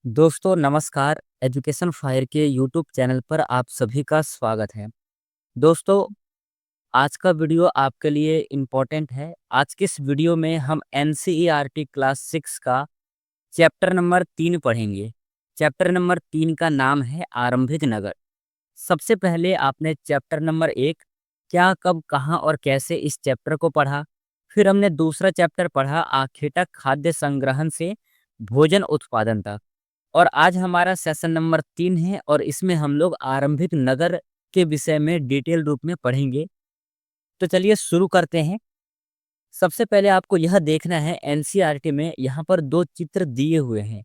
दोस्तों नमस्कार। Education fire के यूट्यूब चैनल पर आप सभी का स्वागत है। दोस्तों, आज का वीडियो आपके लिए इम्पोर्टेंट है। आज के इस वीडियो में हम एनसीईआरटी क्लास 6 का चैप्टर नंबर 3 पढ़ेंगे। चैप्टर नंबर 3 का नाम है आरंभिक नगर। सबसे पहले आपने चैप्टर नंबर 1 क्या, कब, कहाँ और कैसे इस चैप्टर को पढ़ा। फिर हमने दूसरा चैप्टर पढ़ा आखेटक खाद्य संग्रहण से भोजन उत्पादन तक। और आज हमारा सेशन नंबर 3 है और इसमें हम लोग आरंभिक नगर के विषय में डिटेल रूप में पढ़ेंगे। तो चलिए शुरू करते हैं। सबसे पहले आपको यह देखना है एनसीईआरटी में यहाँ पर 2 चित्र दिए हुए हैं,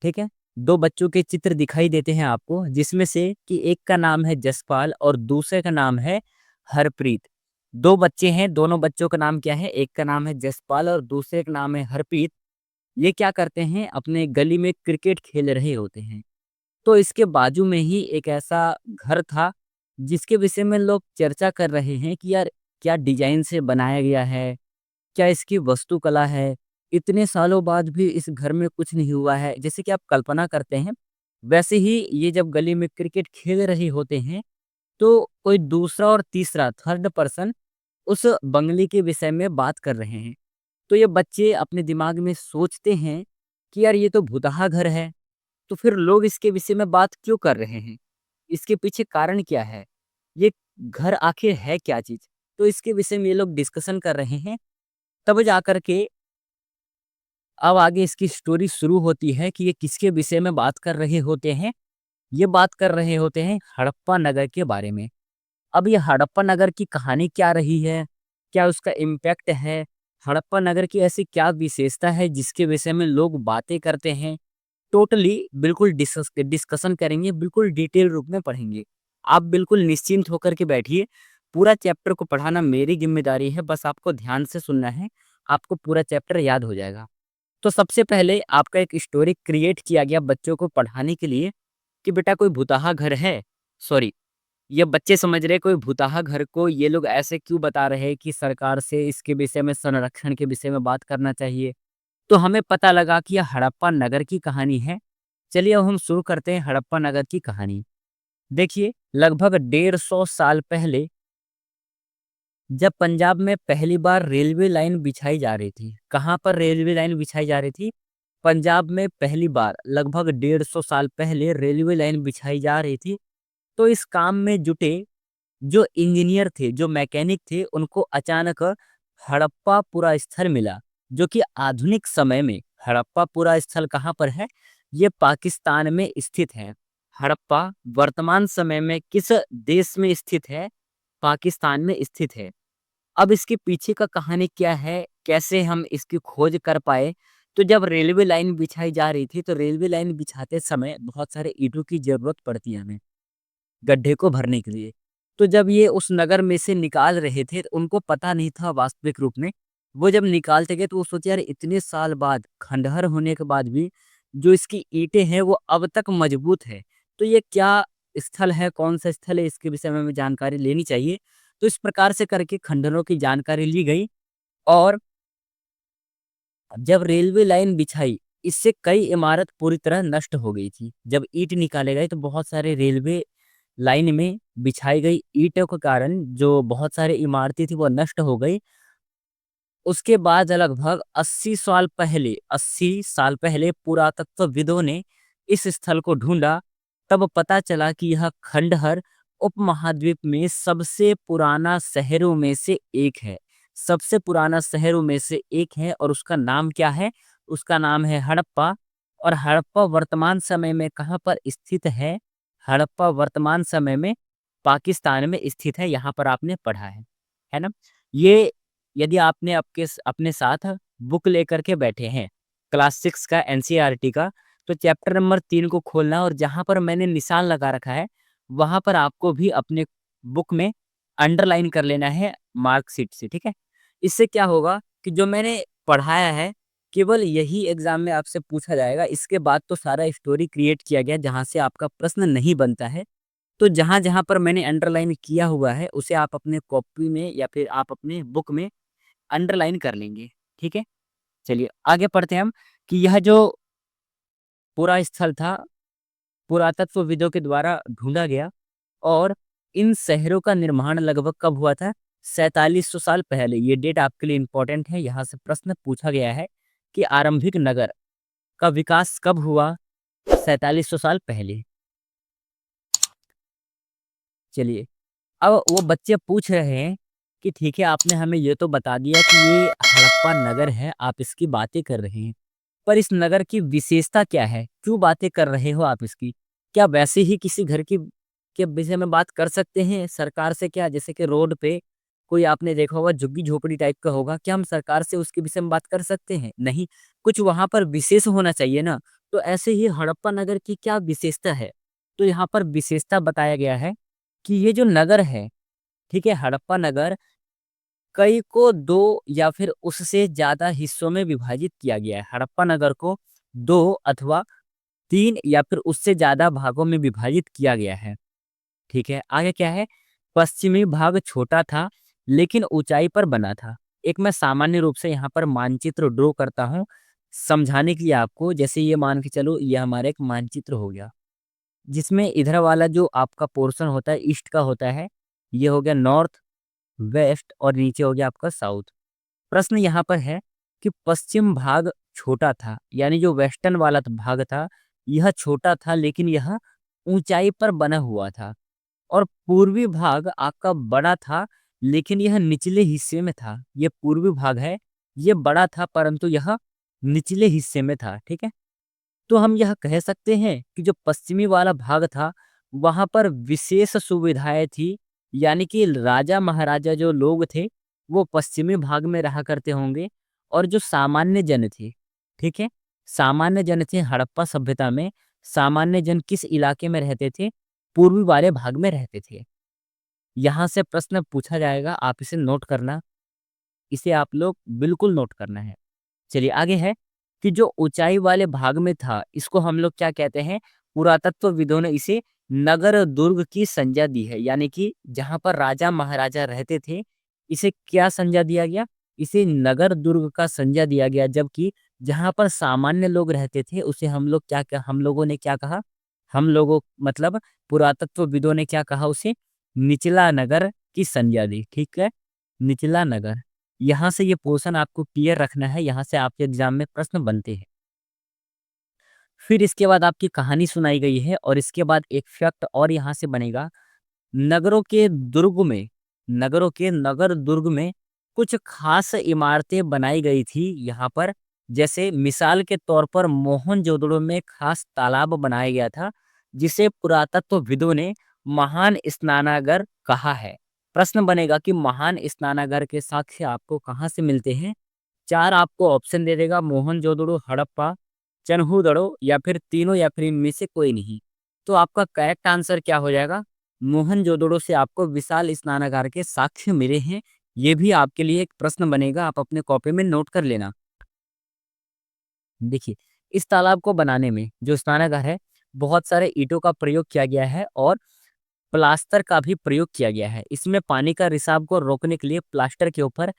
ठीक है? 2 बच्चों के चित्र दिखाई देते हैं आपको, जिसमें से कि एक का नाम है जसपाल और दूसरे का नाम है हरप्रीत। 2 बच्चे हैं, दोनों बच्चों का नाम क्या है? एक का नाम है जसपाल और दूसरे का नाम है हरप्रीत। ये क्या करते हैं? अपने गली में क्रिकेट खेल रहे होते हैं। तो इसके बाजू में ही एक ऐसा घर था, जिसके विषय में लोग चर्चा कर रहे हैं कि यार क्या डिज़ाइन से बनाया गया है? क्या इसकी वास्तुकला है? इतने सालों बाद भी इस घर में कुछ नहीं हुआ है। जैसे कि आप कल्पना करते हैं, वैसे ही ये जब गली में क्रिकेट खेल रहे होते हैं, तो कोई दूसरा और तीसरा थर्ड पर्सन उस बंगले के विषय में बात कर रहे हैं। तो ये बच्चे अपने दिमाग में सोचते हैं कि यार ये तो भुतहा घर है। तो फिर लोग इसके विषय में बात क्यों कर रहे हैं? इसके पीछे कारण क्या है? ये घर आखिर है क्या चीज़? तो इसके विषय में ये लोग डिस्कशन कर रहे हैं। तब जाकर के अब आगे इसकी स्टोरी शुरू होती है कि ये किसके विषय में बात कर रहे होते हैं? ये बात कर रहे होते हैं हड़प्पा नगर के बारे में। अब ये हड़प्पा नगर की कहानी क्या रही है? क्या उसका इम्पैक्ट है? हड़प्पा नगर की ऐसी क्या विशेषता है जिसके विषय में लोग बातें करते हैं? टोटली बिल्कुल डिस्कशन करेंगे, बिल्कुल डिटेल रूप में पढ़ेंगे। आप बिल्कुल निश्चिंत होकर के बैठिए। पूरा चैप्टर को पढ़ाना मेरी ज़िम्मेदारी है, बस आपको ध्यान से सुनना है, आपको पूरा चैप्टर याद हो जाएगा। तो सबसे पहले आपका एक स्टोरी क्रिएट किया गया बच्चों को पढ़ाने के लिए कि बेटा कोई भुतहा घर है। सॉरी, ये बच्चे समझ रहे कोई भुतहा घर को ये लोग ऐसे क्यों बता रहे हैं कि सरकार से इसके विषय में संरक्षण के विषय में बात करना चाहिए। तो हमें पता लगा कि यह हड़प्पा नगर की कहानी है। चलिए अब हम शुरू करते हैं हड़प्पा नगर की कहानी। देखिए, लगभग 150 साल पहले जब पंजाब में पहली बार रेलवे लाइन बिछाई जा रही थी। कहाँ पर रेलवे लाइन बिछाई जा रही थी? पंजाब में पहली बार लगभग 150 साल पहले रेलवे लाइन बिछाई जा रही थी। तो इस काम में जुटे जो इंजीनियर थे, जो मैकेनिक थे, उनको अचानक हड़प्पा स्थल मिला, जो कि आधुनिक समय में हड़प्पा स्थल कहाँ पर है? ये पाकिस्तान में स्थित है। हड़प्पा वर्तमान समय में किस देश में स्थित है? पाकिस्तान में स्थित है। अब इसके पीछे का कहानी क्या है? कैसे हम इसकी खोज कर पाए? तो जब रेलवे लाइन बिछाई जा रही थी, तो रेलवे लाइन बिछाते समय बहुत सारे ईंटों की ज़रूरत पड़ती है हमें। गड्ढे को भरने के लिए। तो जब ये उस नगर में से निकाल रहे थे, तो उनको पता नहीं था वास्तविक रूप में। वो जब निकालते गए तो वो सोचे यार इतने साल बाद, खंडहर होने के बाद भी जो इसकी ईंटें हैं वो अब तक मजबूत है। तो ये क्या स्थल है, कौन-सा स्थल है, इसके विषय में हमें जानकारी लेनी चाहिए। तो इस प्रकार से करके खंडहरों की जानकारी ली गई और जब रेलवे लाइन बिछाई, इससे कई इमारत पूरी तरह नष्ट हो गई थी। जब ईंट निकाले गए तो बहुत सारे रेलवे लाइन में बिछाई गई ईंटों के कारण जो बहुत सारी इमारतें थी वो नष्ट हो गई। उसके बाद लगभग 80 साल पहले पुरातत्वविदों ने इस स्थल को ढूँढा। तब पता चला कि यह खंडहर उपमहाद्वीप में सबसे पुराना शहरों में से एक है। सबसे पुराना शहरों में से एक है और उसका नाम क्या है? उसका नाम है हड़प्पा। और हड़प्पा वर्तमान समय में कहाँ पर स्थित है? हड़प्पा वर्तमान समय में पाकिस्तान में स्थित है, यहाँ पर आपने पढ़ा है ना? ये यदि आपने अपने साथ बुक लेकर के बैठे हैं, क्लास 6 का एनसीईआरटी का, तो चैप्टर नंबर 3 को खोलना और जहाँ पर मैंने निशान लगा रखा है, वहाँ पर आपको भी अपने बुक में अंडरलाइन कर लेना है मार्कशीट से, ठीक है? इससे क्या होगा कि जो मैंने पढ़ाया है, केवल यही एग्ज़ाम में आपसे पूछा जाएगा। इसके बाद तो सारा स्टोरी क्रिएट किया गया, जहाँ से आपका प्रश्न नहीं बनता है। तो जहाँ-जहाँ पर मैंने अंडरलाइन किया हुआ है, उसे आप अपने कॉपी में या फिर आप अपने बुक में अंडरलाइन कर लेंगे, ठीक है? चलिए आगे पढ़ते हैं हम कि यह जो पूरा स्थल था, पुरातत्वविदों के द्वारा ढूंढा गया। और इन शहरों का निर्माण लगभग कब हुआ था? 4700 साल पहले। ये डेट आपके लिए इंपॉर्टेंट है, यहाँ से प्रश्न पूछा गया है कि आरंभिक नगर का विकास कब हुआ? 4700 साल पहले। चलिए, अब वो बच्चे पूछ रहे हैं कि ठीक है, आपने हमें ये तो बता दिया कि ये हड़प्पा नगर है, आप इसकी बातें कर रहे हैं, पर इस नगर की विशेषता क्या है? क्यों बातें कर रहे हो आप इसकी? क्या वैसे ही किसी घर की के विषय में बात कर सकते हैं सरकार से क्या? जैसे कि रोड पे कोई आपने देखा होगा झुग्गी-झोपड़ी टाइप का होगा, क्या हम सरकार से उसके विषय में बात कर सकते हैं? नहीं, कुछ वहाँ पर विशेष होना चाहिए ना। तो ऐसे ही हड़प्पा नगर की क्या विशेषता है? तो यहाँ पर विशेषता बताया गया है कि ये जो नगर है, ठीक है, हड़प्पा नगर कई को 2 या फिर उससे ज़्यादा हिस्सों में विभाजित किया गया है। हड़प्पा नगर को 2 अथवा 3 या फिर उससे ज़्यादा भागों में विभाजित किया गया है। ठीक है, आगे क्या है? पश्चिमी भाग छोटा था, लेकिन ऊँचाई पर बना था। एक मैं सामान्य रूप से यहाँ पर मानचित्र ड्रॉ करता हूँ, समझाने के लिए आपको। जैसे ये मान के चलो, ये हमारा एक मानचित्र हो गया, जिसमें इधर वाला जो आपका पोर्शन होता है, ईस्ट का होता है, ये हो गया नॉर्थ, वेस्ट और नीचे हो गया आपका साउथ। प्रश्न यहाँ पर है कि पश्चिम भाग छोटा था, यानी जो वेस्टर्न वाला भाग था, यह छोटा था लेकिन यह ऊंचाई पर बना हुआ था। और पूर्वी भाग आपका बड़ा था, लेकिन यह निचले हिस्से में था। ये पूर्वी भाग है, ये बड़ा था परंतु यह निचले हिस्से में था। ठीक है, तो हम यह कह सकते हैं कि जो पश्चिमी वाला भाग था, वहाँ पर विशेष सुविधाएँ थी, यानी कि राजा महाराजा जो लोग थे, वो पश्चिमी भाग में रहा करते होंगे। और जो सामान्य जन थे, ठीक है? सामान्य जन थे हड़प्पा सभ्यता में, सामान्य जन किस इलाके में रहते थे? पूर्वी वाले भाग में रहते थे। यहाँ से प्रश्न पूछा जाएगा, आप इसे नोट करना, इसे आप लोग बिल्कुल नोट करना है। चलिए आगे है कि जो ऊंचाई वाले भाग में था, इसको हम लोग क्या कहते हैं? पुरातत्वविदों ने इसे नगर दुर्ग की संज्ञा दी है, यानी कि जहां पर राजा महाराजा रहते थे, इसे क्या संज्ञा दिया गया? इसे नगर दुर्ग का संज्ञा दिया गया। जबकि जहां पर सामान्य लोग रहते थे, उसे हम लोगों ने क्या कहा? हम लोगों मतलब पुरातत्वविदों ने क्या कहा उसे? निचला नगर की संज्ञा दी। ठीक है, निचला नगर। यहाँ से ये पोर्शन आपको क्लियर रखना है, यहाँ से आपके एग्जाम में प्रश्न बनते हैं। फिर इसके बाद आपकी कहानी सुनाई गई है और इसके बाद एक फैक्ट और यहाँ से बनेगा। नगरों के दुर्ग में नगरों के नगर दुर्ग में कुछ खास इमारतें बनाई गई थी यहाँ पर। जैसे मिसाल के तौर पर मोहनजोदड़ो में खास तालाब बनाया गया था, जिसे पुरातत्वविदों ने महान स्नानागार कहा है। प्रश्न बनेगा कि महान स्नानागार के साक्ष्य आपको कहाँ से मिलते हैं? 4 आपको ऑप्शन दे देगा, मोहनजोदड़ो, हड़प्पा, चन्हूदड़ो या फिर तीनों या फिर इनमें से कोई नहीं। तो आपका करेक्ट आंसर क्या हो जाएगा? मोहनजोदड़ो से आपको विशाल स्नानागार के साक्ष्य मिले हैं। ये भी आपके लिए एक प्रश्न बनेगा, आप अपने कॉपी में नोट कर लेना। देखिए, इस तालाब को बनाने में जो स्नानागार है, बहुत सारे ईंटों का प्रयोग किया गया है और प्लास्टर का भी प्रयोग किया गया है। इसमें पानी का रिसाव को रोकने के लिए प्लास्टर के ऊपर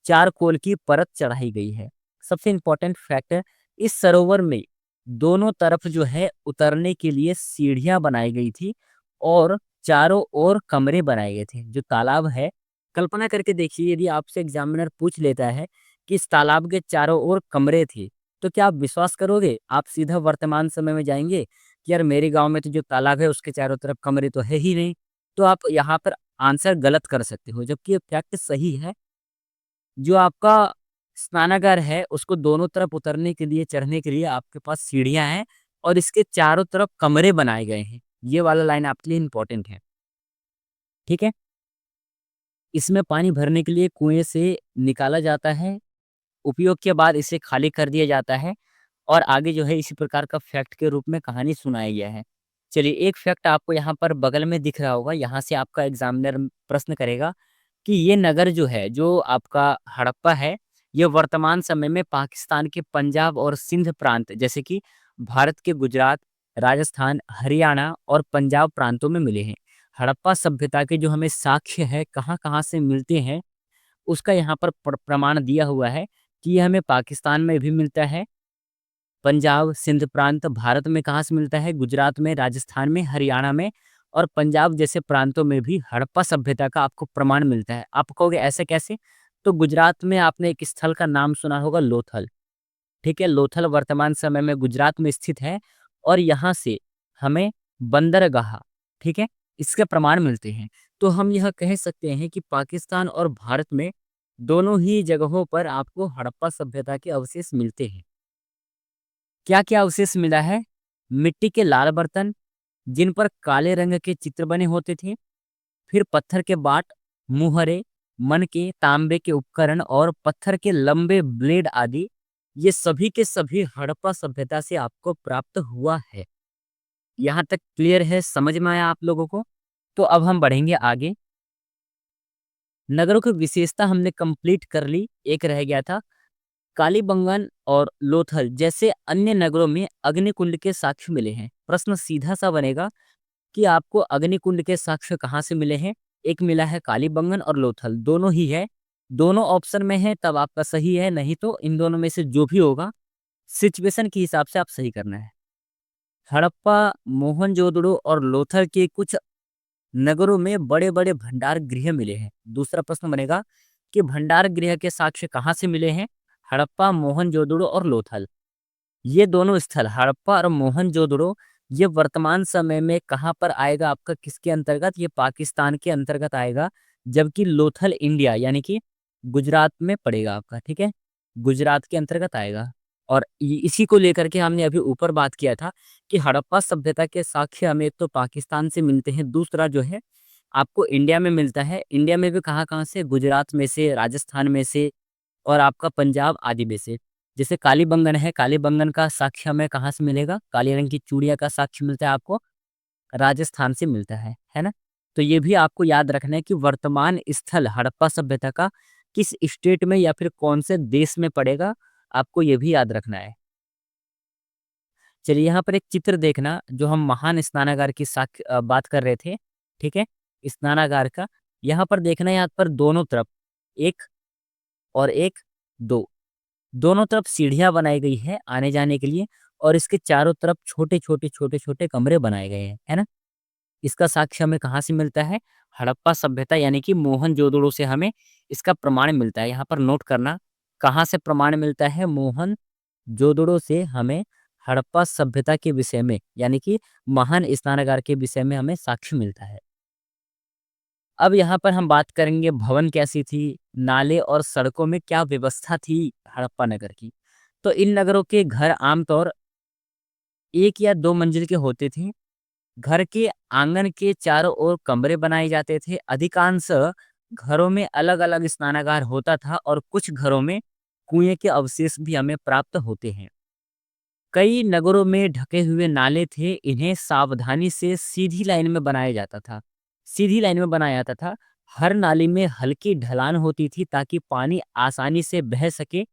चारकोल की परत चढ़ाई गई है। सबसे इम्पोर्टेंट फैक्टर, इस सरोवर में दोनों तरफ जो है उतरने के लिए सीढ़ियां बनाई गई थी और चारों ओर कमरे बनाए गए थे। जो तालाब है, कल्पना करके देखिए, यदि आपसे एग्जामिनर पूछ लेता है कि इस तालाब के चारों ओर कमरे थे, तो क्या आप विश्वास करोगे? आप सीधा वर्तमान समय में जाएंगे कि यार मेरे गांव में तो जो तालाब है उसके चारों तरफ कमरे तो है ही नहीं। तो आप यहाँ पर आंसर गलत कर सकते हो, जबकि ये फैक्ट सही है। जो आपका स्नानागार है, उसको दोनों तरफ उतरने के लिए, चढ़ने के लिए आपके पास सीढ़ियाँ हैं और इसके चारों तरफ कमरे बनाए गए हैं। ये वाला लाइन आपके लिए इम्पोर्टेंट है। ठीक है? इसमें पानी भरने के लिए कुएँ से निकाला जाता है, उपयोग के बाद इसे खाली कर दिया जाता है और आगे जो है इसी प्रकार का फैक्ट के रूप में कहानी सुनाया गया है। चलिए, एक फैक्ट आपको यहाँ पर बगल में दिख रहा होगा, यहाँ से आपका एग्ज़ामिनर प्रश्न करेगा कि ये नगर जो है, जो आपका हड़प्पा है, ये वर्तमान समय में पाकिस्तान के पंजाब और सिंध प्रांत, जैसे कि भारत के गुजरात, राजस्थान, हरियाणा और पंजाब प्रांतों में मिले हैं। हड़प्पा सभ्यता के जो हमें साक्ष्य है, कहाँ-कहाँ से मिलते हैं, उसका यहाँ पर प्रमाण दिया हुआ है कि ये हमें पाकिस्तान में भी मिलता है, पंजाब, सिंध प्रांत भारत में कहाँ से मिलता है? गुजरात में, राजस्थान में, हरियाणा में और पंजाब जैसे प्रांतों में भी हड़प्पा सभ्यता का आपको प्रमाण मिलता है। आप कहोगे ऐसे कैसे? तो गुजरात में आपने एक स्थल का नाम सुना होगा लोथल, ठीक है? लोथल वर्तमान समय में गुजरात में स्थित है और यहाँ से हमें बंदरगाह, ठीक है? इसके प्रमाण मिलते हैं। तो हम यह कह सकते हैं कि पाकिस्तान और भारत में दोनों ही जगहों पर आपको हड़प्पा सभ्यता के अवशेष मिलते हैं। क्या-क्या अवशेष मिला है? मिट्टी के लाल बर्तन, जिन पर काले रंग के चित्र बने होते थे, फिर पत्थर के बाट, मुहरे, मनके, तांबे के उपकरण और पत्थर के लंबे ब्लेड आदि, ये सभी के सभी हड़प्पा सभ्यता से आपको प्राप्त हुआ है। यहाँ तक क्लियर है, समझ में आया आप लोगों को? तो अब हम बढ़ेंगे आगे। नगरों की विशेषता हमने कंप्लीट कर ली, एक रह गया था। कालीबंगन और लोथल जैसे अन्य नगरों में अग्निकुंड के साक्ष्य मिले हैं। प्रश्न सीधा सा बनेगा कि आपको अग्निकुंड के साक्ष्य कहाँ से मिले हैं? एक मिला है कालीबंगन और लोथल, दोनों ही है। दोनों ऑप्शन में है तब आपका सही है, नहीं तो इन दोनों में से जो भी होगा सिचुएशन के हिसाब से आप सही करना है। हड़प्पा, मोहनजोदड़ो और लोथल के कुछ नगरों में बड़े-बड़े भंडार गृह मिले हैं। दूसरा प्रश्न बनेगा कि भंडार गृह के साक्ष्य कहाँ से मिले हैं? हड़प्पा, मोहनजोदड़ो और लोथल। ये दोनों स्थल हड़प्पा और मोहनजोदड़ो ये वर्तमान समय में कहाँ पर आएगा आपका किसके अंतर्गत? ये पाकिस्तान के अंतर्गत आएगा, जबकि लोथल इंडिया यानी कि गुजरात में पड़ेगा आपका, ठीक है? गुजरात के अंतर्गत आएगा। और इसी को लेकर के हमने अभी ऊपर बात किया था कि हड़प्पा सभ्यता के साक्ष्य हमें एक तो पाकिस्तान से मिलते हैं, दूसरा जो है आपको इंडिया में मिलता है। इंडिया में भी कहाँ-कहाँ से? गुजरात में से, राजस्थान में से और आपका पंजाब आदि में से। जैसे कालीबंगन है, कालीबंगन का साक्ष्य हमें कहाँ से मिलेगा? काले रंग की चूड़ियाँ का साक्ष्य मिलता है आपको राजस्थान से मिलता है ना? तो ये भी आपको याद रखना है कि वर्तमान स्थल हड़प्पा सभ्यता का किस स्टेट में या फिर कौन से देश में पड़ेगा, आपको ये भी याद रखना है। चलिए यहाँ पर एक चित्र देखना, जो हम महान स्नानागार की बात कर रहे थे, ठीक है? स्नानागार का, यहाँ पर देखना यहाँ पर दोनों तरफ 1 और 1, 2 दोनों तरफ सीढ़ियाँ बनाई गई है आने-जाने के लिए और इसके चारों तरफ छोटे-छोटे, छोटे-छोटे कमरे बनाए गए हैं, है ना? इसका साक्ष्य हमें कहाँ से मिलता है? हड़प्पा सभ्यता यानी कि मोहनजोदड़ो से हमें इसका प्रमाण मिलता है। यहाँ पर नोट करना, कहाँ से प्रमाण मिलता है? मोहनजोदड़ो से हमें हड़प्पा सभ्यता के विषय में यानी कि महान स्नानागार के विषय में हमें साक्ष्य मिलता है। अब यहाँ पर हम बात करेंगे भवन कैसी थी, नाले और सड़कों में क्या व्यवस्था थी हड़प्पा नगर की। तो इन नगरों के घर आमतौर 1 या 2 मंजिल के होते थे। घर के आंगन के चारों ओर कमरे बनाए जाते थे। अधिकांश घरों में अलग-अलग स्नानागार होता था और कुछ घरों में कुएं के अवशेष भी हमें प्राप्त होते हैं। कई नगरों में ढके हुए नाले थे, इन्हें सावधानी से सीधी लाइन में बनाया जाता था। सीधी लाइन में बनाया जाता था। हर नाली में हल्की ढलान होती थी ताकि पानी आसानी से बह सके।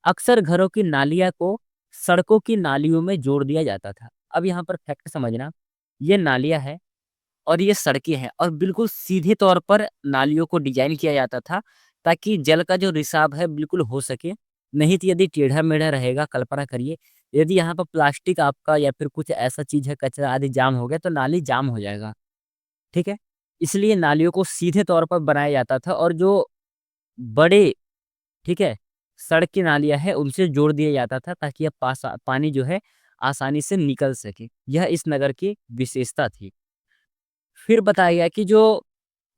अक्सर घरों की नालियाँ को सड़कों की नालियों में जोड़ दिया जाता था। अब यहाँ पर फैक्ट समझना, ये नालियाँ हैं और ये सड़कें हैं और बिल्कुल सीधे तौर पर नालियों को डिज़ाइन किया जाता था ताकि जल का जो रिसाव है बिल्कुल हो सके। नहीं तो यदि टेढ़ा-मेढ़ा रहेगा, कल्पना करिए, यदि यहाँ पर प्लास्टिक आपका या फिर कुछ ऐसा चीज़ है, कचरा आदि जाम हो गया तो नाली जाम हो जाएगा, ठीक है? इसलिए नालियों को सीधे तौर पर बनाया जाता था और जो बड़े, ठीक है, सड़क की नालियाँ हैं उनसे जोड़ दिया जाता था ताकि अब पानी जो है आसानी से निकल सके। यह इस नगर की विशेषता थी। फिर बताया गया कि जो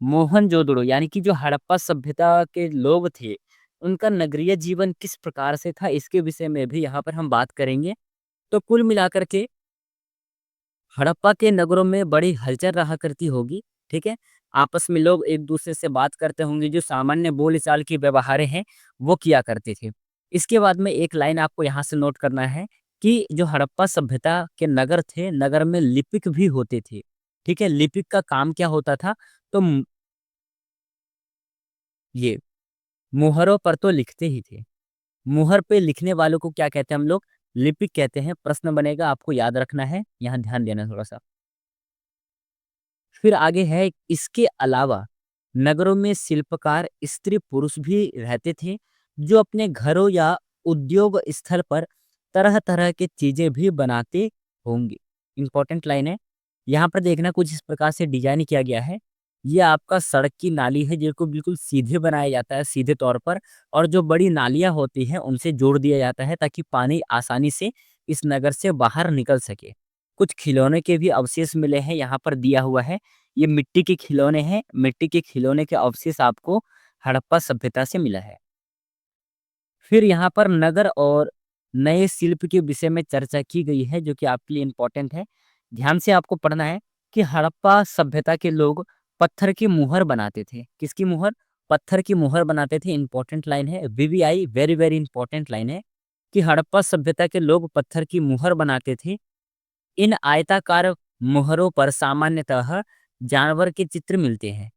मोहनजोदड़ो यानी कि जो हड़प्पा सभ्यता के लोग थे, उनका नगरीय जीवन किस प्रकार से था, इसके विषय में भी यहाँ पर हम बात करेंगे। तो कुल मिलाकर के हड़प्पा के नगरों में बड़ी हलचल रहा करती होगी, ठीक है? आपस में लोग एक-दूसरे से बात करते होंगे, जो सामान्य बोल-चाल की व्यवहारें हैं, वो किया करते थे। इसके बाद में एक लाइन आपको यहाँ से नोट करना है कि जो हड़प्पा सभ्यता के नगर थे, नगर में लिपिक भी होते थे, ठीक है? लिपिक का काम क्या होता था? तो ये मुहरों पर तो लिखते ही थे। मुहर पे लिखने वालों को क्या कहते हैं हम लोग? लिपिक कहते हैं। प्रश्न बनेगा, आपको याद रखना है, यहाँ ध्यान देना थोड़ा-सा। फिर आगे है, इसके अलावा नगरों में शिल्पकार स्त्री-पुरुष भी रहते थे, जो अपने घरों या उद्योग स्थल पर तरह-तरह की चीज़ें भी बनाते होंगे। इम्पोर्टेंट लाइन है। यहाँ पर देखना कुछ इस प्रकार से डिज़ाइन किया गया है। ये आपका सड़क की नाली है जिसको बिल्कुल सीधे बनाया जाता है, सीधे तौर पर, और जो बड़ी नालियाँ होती हैं उनसे जोड़ दिया जाता है ताकि पानी आसानी से इस नगर से बाहर निकल सके। कुछ खिलौने के भी अवशेष मिले हैं, यहाँ पर दिया हुआ है। ये मिट्टी के खिलौने हैं, मिट्टी के खिलौने के अवशेष आपको हड़प्पा सभ्यता से मिला है। फिर यहाँ पर नगर और नए शिल्प के विषय में चर्चा की गई है जो कि आपके लिए इम्पोर्टेंट है। ध्यान से आपको पढ़ना है कि हड़प्पा सभ्यता के लोग पत्थर की मुहर बनाते थे। किसकी मुहर? पत्थर की मुहर बनाते थे। इम्पोर्टेंट लाइन है, VVI, very very important line है कि हड़प्पा सभ्यता के लोग पत्थर की मुहर बनाते थे। इन आयताकार मुहरों पर सामान्यतः जानवर के चित्र मिलते हैं।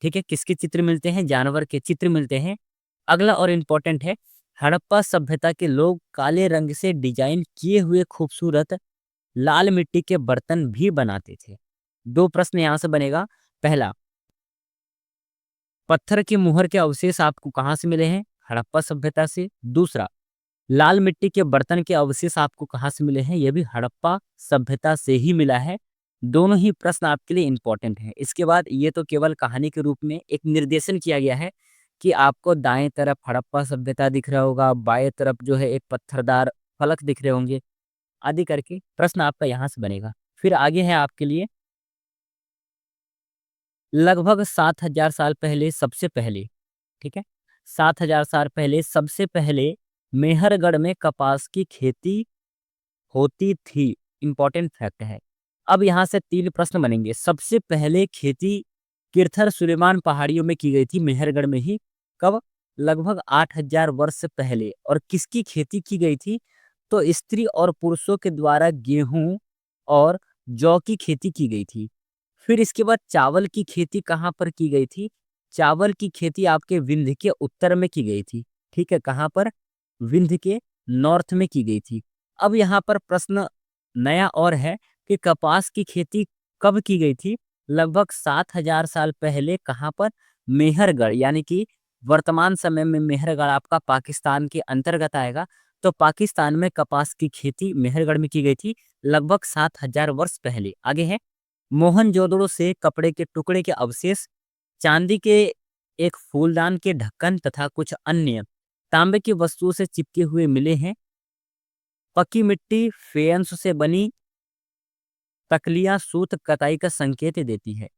ठीक है, किसके चित्र मिलते हैं? जानवर के चित्र मिलते हैं। अगला और इम्पोर्टेंट है, हड़प्पा सभ्यता के लोग काले रंग से डिजाइन किए हुए खूबसूरत लाल मिट्टी के बर्तन भी बनाते थे। दो प्रश्न यहाँ से बनेगा। पहला, पत्थर की मुहर के अवशेष आपको कहाँ से मिले हैं? हड़प्पा सभ्यता से। दूसरा, लाल मिट्टी के बर्तन के अवशेष आपको कहाँ से मिले हैं? ये भी हड़प्पा सभ्यता से ही मिला है। दोनों ही प्रश्न आपके लिए इम्पोर्टेंट हैं। इसके बाद ये तो केवल कहानी के रूप में एक निर्देशन किया गया है कि आपको दाएं तरफ हड़प्पा सभ्यता दिख रहा होगा, बाएं तरफ जो है एक पत्थरदार फलक दिख रहे होंगे, आदि करके प्रश्न आपका यहाँ से बनेगा। फिर आगे है आपके लिए, लगभग 7,000 साल पहले सबसे पहले, ठीक है, 7,000 साल पहले सबसे पहले मेहरगढ़ में कपास की खेती होती थी। इंपॉर्टेंट फैक्ट है। अब यहाँ से 3 प्रश्न बनेंगे। सबसे पहले खेती किरथर सुलेमान पहाड़ियों में की गई थी, मेहरगढ़ में ही। कब? लगभग 8,000 वर्ष पहले। और किसकी खेती की गई थी? तो स्त्री और पुरुषों के द्वारा गेहूं और जौ की खेती की गई थी। फिर इसके बाद चावल की खेती कहाँ पर की गई थी? चावल की खेती आपके विंध्य के उत्तर में की गई थी। ठीक है, कहाँ पर? विंध्य के नॉर्थ में की गई थी। अब यहाँ पर प्रश्न नया और है कि कपास की खेती कब की गई थी? लगभग 7,000 साल पहले। कहाँ पर? मेहरगढ़, यानी कि वर्तमान समय में मेहरगढ़ आपका पाकिस्तान के अंतर्गत आएगा। तो पाकिस्तान में कपास की खेती मेहरगढ़ में की गई थी लगभग 7,000 वर्ष पहले। आगे है, मोहनजोदड़ो से कपड़े के टुकड़े के अवशेष, चांदी के एक फूलदान के ढक्कन तथा कुछ अन्य तांबे की वस्तुओं से चिपके हुए मिले हैं। पक्की मिट्टी फेयंस से बनी तकलियां सूत कताई का संकेत देती है।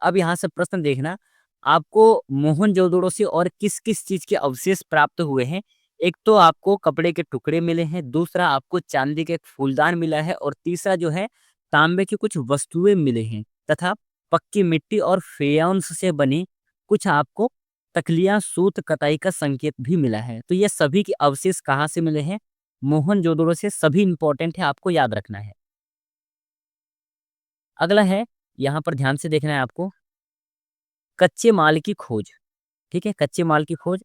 अब यहाँ से प्रश्न देखना, आपको मोहनजोदड़ो से और किस किस चीज के अवशेष प्राप्त हुए हैं? एक तो आपको कपड़े के टुकड़े मिले हैं, दूसरा आपको चांदी का एक फूलदान मिला है, और तीसरा जो है तांबे की कुछ वस्तुएं मिले हैं, तथा पक्की मिट्टी और फेयंस से बनी कुछ आपको तकलियां सूत कताई का संकेत भी मिला है। तो ये सभी के अवशेष कहाँ से मिले हैं? मोहनजोदड़ो से। सभी इंपॉर्टेंट है, आपको याद रखना है। अगला है, यहाँ पर ध्यान से देखना है आपको, कच्चे माल की खोज। ठीक है, कच्चे माल की खोज।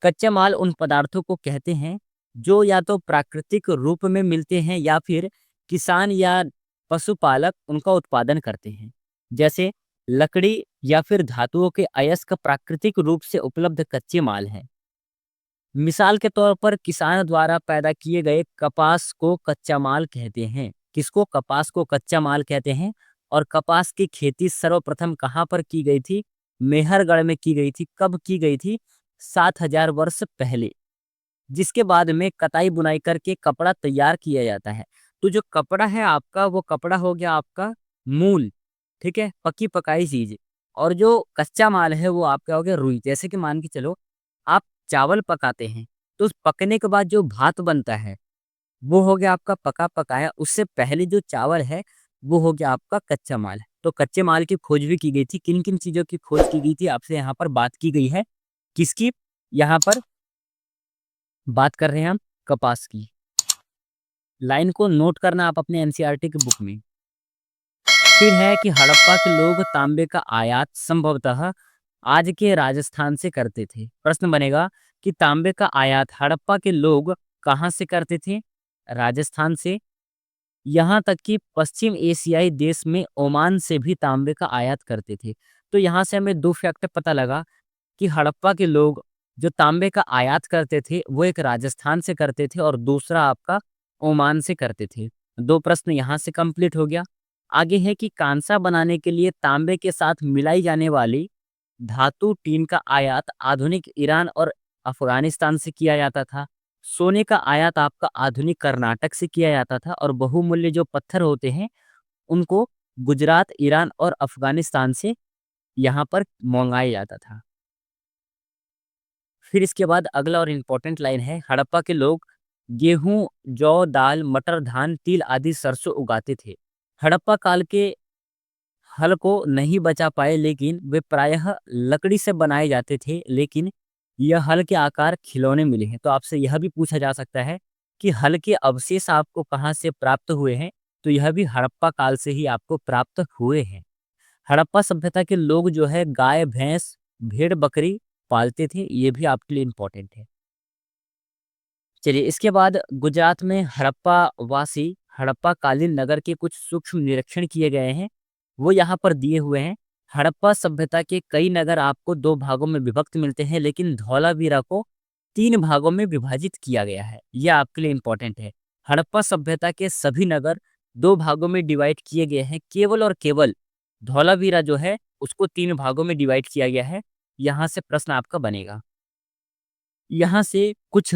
कच्चा माल उन पदार्थों को कहते हैं जो या तो प्राकृतिक रूप में मिलते हैं या फिर किसान या पशुपालक उनका उत्पादन करते हैं। जैसे लकड़ी या फिर धातुओं के अयस्क प्राकृतिक रूप से उपलब्ध कच्चे माल हैं। मिसाल के तौर पर किसान द्वारा पैदा किए गए कपास को कच्चा माल कहते हैं। किसको? कपास को कच्चा माल कहते हैं। और कपास की खेती सर्वप्रथम कहाँ पर की गई थी? मेहरगढ़ में की गई थी। कब की गई थी? 7,000 वर्ष पहले। जिसके बाद में कताई बुनाई करके कपड़ा तैयार किया जाता है। तो जो कपड़ा है आपका, वो कपड़ा हो गया आपका मूल, ठीक है, पकी पकाई चीज। और जो कच्चा माल है वो आपका हो गया रुई। जैसे कि मान के चलो, आप चावल पकाते हैं, तो उस पकने के बाद जो भात बनता है वो हो गया आपका पका पकाया। उससे पहले जो चावल है वो हो गया आपका कच्चा माल। तो कच्चे माल की खोज भी की गई थी। किन किन चीजों की खोज की गई थी आपसे यहाँ पर बात की गई है? किसकी? यहाँ पर बात कर रहे हैं हम कपास की। लाइन को नोट करना आप अपने एनसीईआरटी की बुक में। फिर है कि हड़प्पा के लोग तांबे का आयात संभवतः आज के राजस्थान से करते थे। प्रश्न बनेगा कि तांबे का आयात हड़प्पा के लोग कहाँ से करते थे? राजस्थान से। यहाँ तक कि पश्चिम एशियाई देश में ओमान से भी तांबे का आयात करते थे। तो यहाँ से हमें दो फैक्ट पता लगा कि हड़प्पा के लोग जो तांबे का आयात करते थे वो एक राजस्थान से करते थे और दूसरा आपका ओमान से करते थे। 2 प्रश्न यहाँ से कंप्लीट हो गया। आगे है कि कांसा बनाने के लिए तांबे के साथ मिलाई जाने वाली धातु टीन का आयात आधुनिक ईरान और अफ़गानिस्तान से किया जाता था। सोने का आयात आपका आधुनिक कर्नाटक से किया जाता था और बहुमूल्य जो पत्थर होते हैं, उनको गुजरात, ईरान और अफ़गानिस्तान से यहाँ पर मँगाया जाता था। फिर इसके बाद अगला और इम्पोर्टेंट लाइन है, हड़प्पा के लोग गेहूँ, जौ, दाल, मटर, धान, तिल आदि सरसों उगाते थे। हड़प्पा काल के हल को नहीं बचा पाए लेकिन वे प्रायः लकड़ी से बनाए जाते थे, लेकिन यह हल के आकार खिलौने मिले हैं। तो आपसे यह भी पूछा जा सकता है कि हल के अवशेष आपको कहाँ से प्राप्त हुए हैं? तो यह भी हड़प्पा काल से ही आपको प्राप्त हुए हैं। हड़प्पा सभ्यता के लोग जो है गाय, भैंस, भेड़-बकरी पालते थे, ये भी आपके लिए इम्पोर्टेंट है। चलिए इसके बाद गुजरात में हड़प्पा कालीन नगर के कुछ सूक्ष्म निरीक्षण किए गए हैं, वो यहाँ पर दिए हुए हैं। हड़प्पा सभ्यता के कई नगर आपको 2 भागों में विभक्त मिलते हैं, लेकिन धौलावीरा को 3 भागों में विभाजित किया गया है। ये आपके लिए इम्पोर्टेंट है। हड़प्पा सभ्यता के सभी नगर 2 भागों में डिवाइड किए गए हैं, केवल और केवल धौलावीरा जो है उसको 3 भागों में डिवाइड किया गया है। यहाँ से प्रश्न आपका बनेगा। यहाँ से कुछ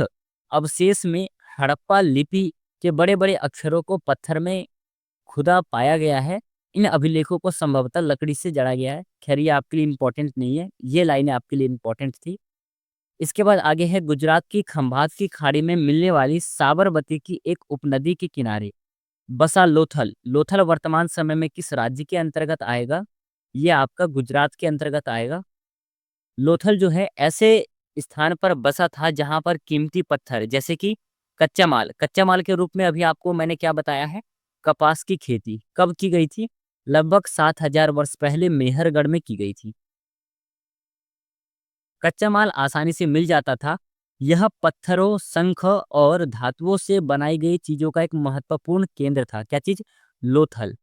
अवशेष में हड़प्पा लिपि के बड़े-बड़े अक्षरों को पत्थर में खुदा पाया गया है। इन अभिलेखों को संभवतः लकड़ी से जड़ा गया है। ख़ैर ये आपके लिए इम्पोर्टेंट नहीं है। ये लाइनें आपके लिए इम्पोर्टेंट थी। इसके बाद आगे है गुजरात की खंभात की खाड़ी में मिलने वाली साबरमती की एक उपनदी के किनारे बसा लोथल। लोथल वर्तमान समय में किस राज्य के अंतर्गत आएगा? ये आपका गुजरात के अंतर्गत आएगा। लोथल जो है ऐसे स्थान पर बसा था जहाँ पर कीमती पत्थर जैसे कि कच्चा माल के रूप में अभी आपको मैंने क्या बताया है? कपास की खेती कब की गई थी? लगभग 7000 वर्ष पहले मेहरगढ़ में की गई थी। कच्चा माल आसानी से मिल जाता था। यह पत्थरों, शंख और धातुओं से बनाई गई चीज़ों का एक महत्वपूर्ण केंद्र था। क्या चीज़? लोथल।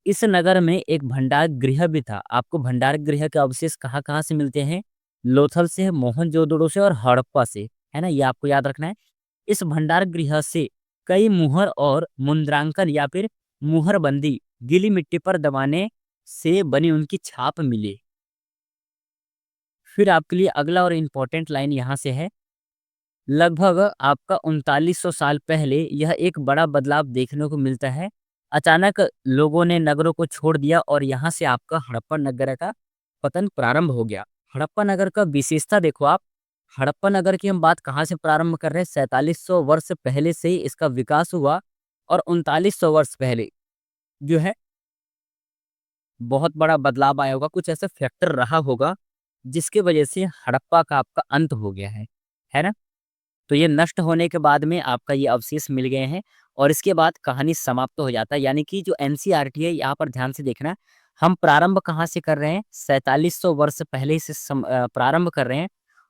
इस नगर में एक भंडार गृह भी था। आपको भंडार गृह के अवशेष कहाँ-कहाँ से मिलते हैं? लोथल से, मोहनजोदड़ो से और हड़प्पा से, है ना? ये आपको याद रखना है। इस भंडार गृह से कई मुहर और मुद्रांकन या फिर मुहरबंदी गीली मिट्टी पर दबाने से बनी उनकी छाप मिली। फिर आपके लिए अगला और इम्पोर्टेंट लाइन यहाँ से है, लगभग आपका 3900 साल पहले यह एक बड़ा बदलाव देखने को मिलता है। अचानक लोगों ने नगरों को छोड़ दिया और यहाँ से आपका हड़प्पा नगर का पतन प्रारंभ हो गया। हड़प्पा नगर का विशेषता देखो आप, हड़प्पा नगर की हम बात कहाँ से प्रारंभ कर रहे हैं? 4700 वर्ष पहले से ही इसका विकास हुआ और 3900 वर्ष पहले जो है बहुत बड़ा बदलाव आया होगा, कुछ ऐसा फैक्टर रहा होगा जिसकी वजह से हड़प्पा का आपका अंत हो गया है ना? तो ये नष्ट होने के बाद में आपका ये अवशेष मिल गए हैं और इसके बाद कहानी समाप्त हो जाता है। यानी कि जो एनसीईआरटी है यहाँ पर ध्यान से देखना, हम प्रारंभ कहाँ से कर रहे हैं? 4700 वर्ष पहले से प्रारंभ कर रहे हैं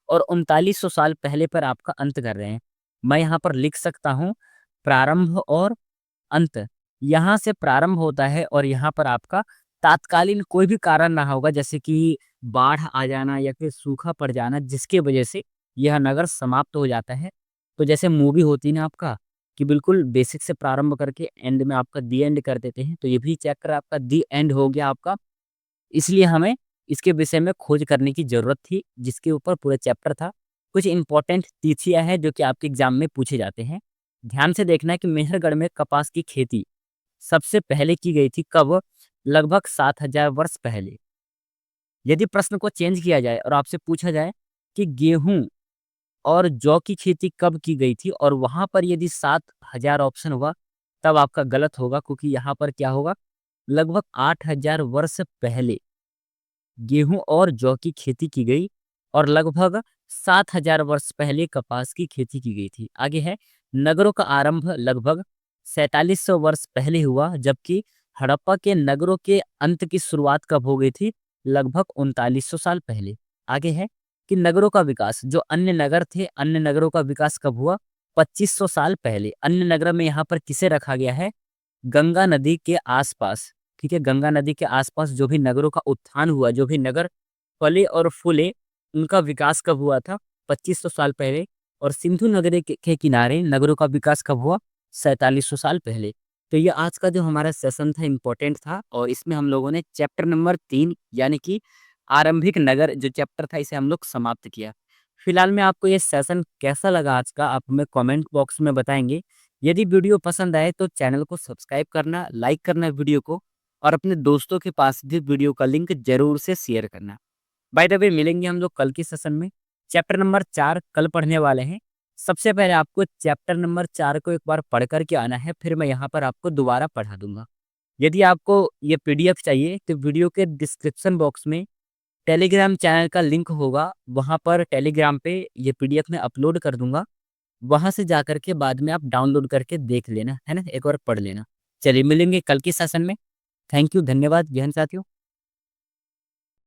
और 3900 साल पहले पर आपका अंत कर रहे हैं। मैं यहाँ पर लिख सकता हूँ प्रारंभ और अंत। यहाँ से प्रारंभ होता है और यहाँ पर आपका तात्कालीन कोई भी कारण ना होगा, जैसे कि बाढ़ आ जाना या फिर सूखा पड़ जाना, जिसकी वजह से यह नगर समाप्त हो जाता है। तो जैसे मूवी होती है ना आपका, कि बिल्कुल बेसिक से प्रारंभ करके एंड में आपका दी एंड कर देते हैं, तो ये भी चैप्टर आपका दी एंड हो गया आपका। इसलिए हमें इसके विषय में खोज करने की ज़रूरत थी, जिसके ऊपर पूरा चैप्टर था। कुछ इम्पोर्टेंट तिथियाँ हैं जो कि आपके एग्ज़ाम में पूछे जाते हैं। ध्यान से देखना है कि मेहरगढ़ में कपास की खेती सबसे पहले की गई थी कब? लगभग 7000 वर्ष पहले। यदि प्रश्न को चेंज किया जाए और आपसे पूछा जाए कि गेहूँ और जौ की खेती कब की गई थी और वहाँ पर यदि 7000 ऑप्शन हुआ, तब आपका गलत होगा, क्योंकि यहाँ पर क्या होगा? लगभग 8000 वर्ष पहले गेहूँ और जौ की खेती की गई और लगभग 7000 वर्ष पहले कपास की खेती की गई थी। आगे है, नगरों का आरंभ लगभग 4700 वर्ष पहले हुआ, जबकि हड़प्पा के नगरों के अंत की शुरुआत कब हो गई थी? लगभग 3900 साल पहले। आगे है कि नगरों का विकास, जो अन्य नगर थे, अन्य नगरों का विकास कब हुआ? 2500 साल पहले। अन्य नगर में यहाँ पर किसे रखा गया है? गंगा नदी के आसपास, ठीक है? गंगा नदी के आसपास जो भी नगरों का उत्थान हुआ, जो भी नगर पले और फूले, उनका विकास कब हुआ था 2500 साल पहले, और सिंधु नगरी के किनारे नगरों का विकास कब हुआ 4700 साल पहले। तो ये आज का जो हमारा सेशन था इम्पोर्टेंट था, और इसमें हम लोगों ने चैप्टर नंबर 3 यानी कि आरंभिक नगर जो चैप्टर था इसे हम लोग समाप्त किया। फिलहाल में आपको ये सेशन कैसा लगा आज का, आप हमें कमेंट बॉक्स में बताएंगे। यदि वीडियो पसंद आए तो चैनल को सब्सक्राइब करना, लाइक करना वीडियो को, और अपने दोस्तों के पास भी वीडियो का लिंक जरूर से शेयर करना। बाय द वे मिलेंगे हम लोग कल की सेशन में। चैप्टर नंबर 4 कल पढ़ने वाले हैं। सबसे पहले आपको चैप्टर नंबर 4 को एक बार पढ़ कर के आना है, फिर मैं यहाँ पर आपको दोबारा पढ़ा दूंगा। यदि आपको ये पीडीएफ चाहिए तो वीडियो के डिस्क्रिप्शन बॉक्स में टेलीग्राम चैनल का लिंक होगा, वहाँ पर टेलीग्राम पे ये पीडीएफ मैं अपलोड कर दूंगा। वहाँ से जा कर के बाद में आप डाउनलोड करके देख लेना, है ना, एक बार पढ़ लेना। चलिए मिलेंगे कल की सेशन में। थैंक यू, धन्यवाद जय हिंद साथियों।